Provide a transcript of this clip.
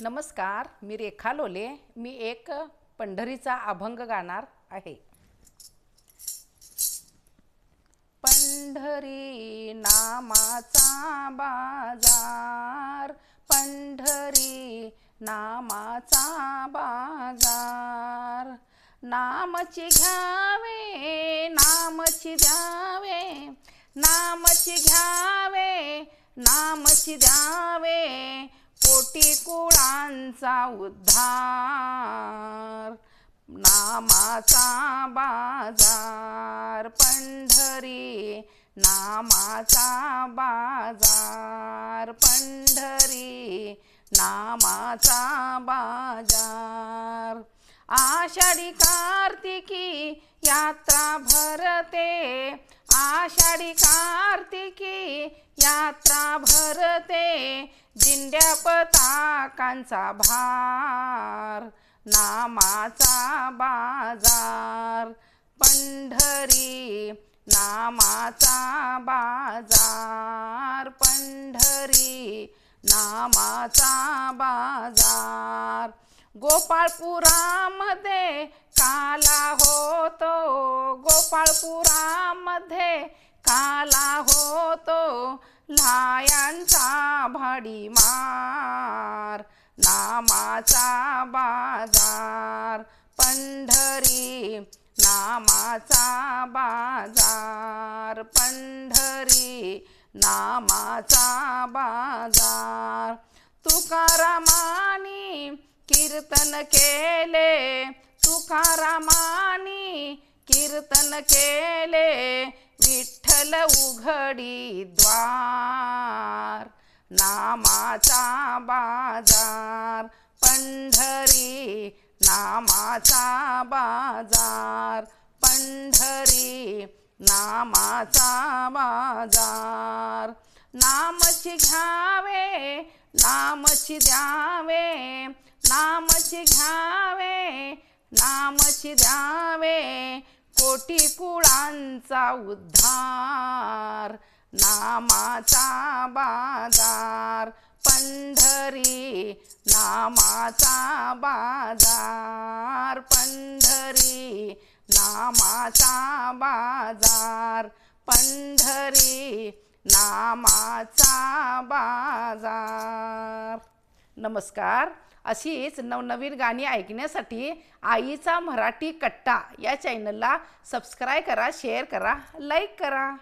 नमस्कार, मी रेखा लोले. मी एक पंढरीचा अभंग गाणार आहे. पंढरी नामाचा बाजार, पंढरी नामाचा बाजार. नामची घ्यावे, नामची द्यावे, नामची घ्यावे, नामची द्यावे, कोटी कुळांचा उद्धार. नामाचा बाजार, पंढरी नामाचा बाजार, पंढरी नामाचा बाजार. आषाढी कार्तिकी यात्रा भरते, आषाढी कार्तिकी यात्रा भरते, दिंड्या पताकांचा भार. नामाचा बाजार, पंढरी नामाचा बाजार, पंढरी नामाचा बाजार. गोपाळपुरामध्ये काला होतो, गोपाळपुरामध्ये काला होतो, लायांचा भडीमार. नामाचा बाजार, पंढरी नामाचा बाजार, पंढरी नामाचा बाजार. तुकारामानी कीर्तन केले, तुकारामानी कीर्तन केले, विठ्ठल उघडी द्वार. नामाचा बाजार, पंढरी नामाचा बाजार, पंढरी नामाचा बाजार. नामची घ्यावे, नामची द्यावे, नामची घ्यावे, नामची द्यावे, कोटी कुळांचा उद्धार. नामाचा बाजार, पंढरी नामाचा बाजार, पंढरी नामाचा बाजार, पंढरी नामाचा बाजार. नमस्कार. अशीच नवनवीन गाणी ऐकण्यासाठी आईचा मराठी कट्टा या चॅनलला सबस्क्राईब करा, शेअर करा, लाईक करा.